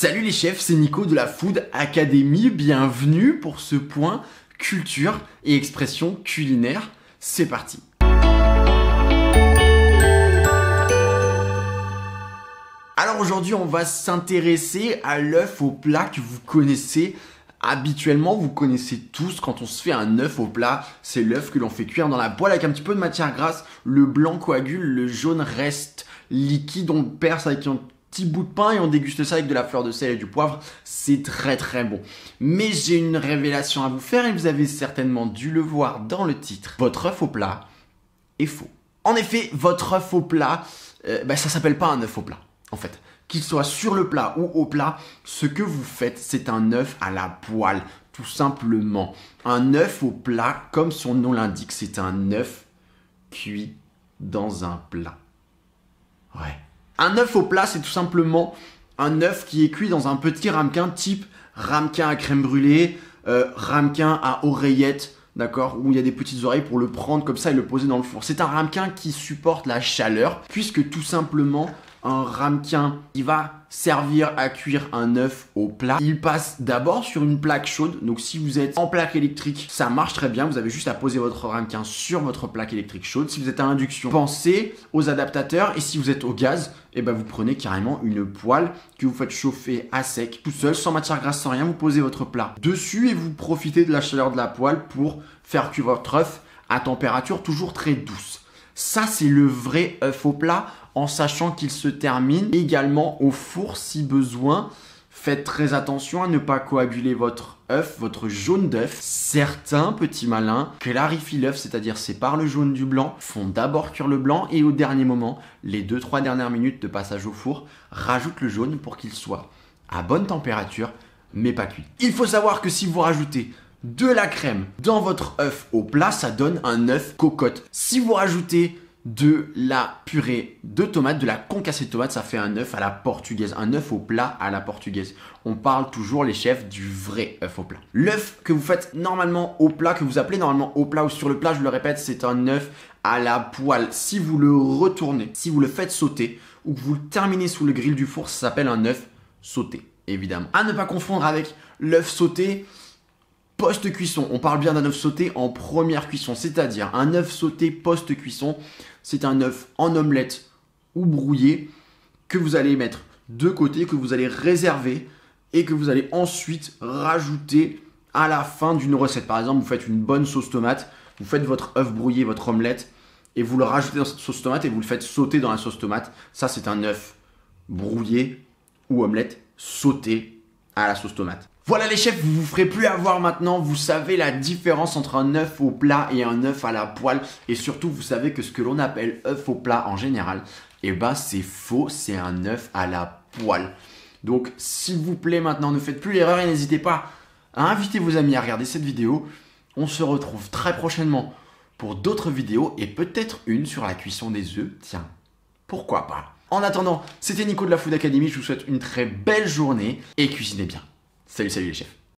Salut les chefs, c'est Nico de la Food Academy, bienvenue pour ce point culture et expression culinaire. C'est parti. Alors aujourd'hui on va s'intéresser à l'œuf au plat que vous connaissez habituellement, vous connaissez tous quand on se fait un œuf au plat, c'est l'œuf que l'on fait cuire dans la poêle avec un petit peu de matière grasse, le blanc coagule, le jaune reste liquide, on le perce avec un petit bout de pain et on déguste ça avec de la fleur de sel et du poivre, c'est très très bon. Mais j'ai une révélation à vous faire et vous avez certainement dû le voir dans le titre. Votre œuf au plat est faux. En effet, votre œuf au plat, ça s'appelle pas un œuf au plat, en fait. Qu'il soit sur le plat ou au plat, ce que vous faites, c'est un œuf à la poêle, tout simplement. Un œuf au plat, comme son nom l'indique, c'est un œuf cuit dans un plat. Ouais. Un œuf au plat, c'est tout simplement un œuf qui est cuit dans un petit ramequin type ramequin à crème brûlée, ramequin à oreillette, d'accord, où il y a des petites oreilles pour le prendre comme ça et le poser dans le four. C'est un ramequin qui supporte la chaleur, puisque tout simplement, un ramequin qui va servir à cuire un œuf au plat, il passe d'abord sur une plaque chaude. Donc si vous êtes en plaque électrique, ça marche très bien. Vous avez juste à poser votre ramequin sur votre plaque électrique chaude. Si vous êtes à induction, pensez aux adaptateurs. Et si vous êtes au gaz, vous prenez carrément une poêle que vous faites chauffer à sec, tout seul, sans matière grasse, sans rien. Vous posez votre plat dessus et vous profitez de la chaleur de la poêle pour faire cuire votre œuf à température toujours très douce. Ça, c'est le vrai œuf au plat, en sachant qu'il se termine également au four si besoin. Faites très attention à ne pas coaguler votre œuf, votre jaune d'œuf. Certains petits malins clarifient l'œuf, c'est-à-dire séparent le jaune du blanc, font d'abord cuire le blanc et au dernier moment, les 2-3 dernières minutes de passage au four, rajoutent le jaune pour qu'il soit à bonne température, mais pas cuit. Il faut savoir que si vous rajoutez de la crème dans votre œuf au plat, ça donne un œuf cocotte. Si vous rajoutez de la purée de tomates, de la concassée de tomates, ça fait un œuf à la portugaise, un œuf au plat à la portugaise. On parle toujours, les chefs, du vrai œuf au plat. L'œuf que vous faites normalement au plat, que vous appelez normalement au plat ou sur le plat, je le répète, c'est un œuf à la poêle. Si vous le retournez, si vous le faites sauter ou que vous le terminez sous le grill du four, ça s'appelle un œuf sauté, évidemment. À ne pas confondre avec l'œuf sauté post-cuisson. On parle bien d'un œuf sauté en première cuisson, c'est-à-dire un œuf sauté post-cuisson, c'est un œuf en omelette ou brouillé que vous allez mettre de côté, que vous allez réserver et que vous allez ensuite rajouter à la fin d'une recette. Par exemple, vous faites une bonne sauce tomate, vous faites votre œuf brouillé, votre omelette et vous le rajoutez dans cette sauce tomate et vous le faites sauter dans la sauce tomate. Ça, c'est un œuf brouillé ou omelette sauté à la sauce tomate. Voilà les chefs, vous vous ferez plus avoir maintenant, vous savez la différence entre un œuf au plat et un œuf à la poêle et surtout vous savez que ce que l'on appelle œuf au plat en général, c'est faux, c'est un œuf à la poêle. Donc s'il vous plaît maintenant ne faites plus l'erreur et n'hésitez pas à inviter vos amis à regarder cette vidéo. On se retrouve très prochainement pour d'autres vidéos et peut-être une sur la cuisson des œufs, tiens, pourquoi pas. En attendant, c'était Nico de la Food Academy, je vous souhaite une très belle journée et cuisinez bien. Salut les chefs.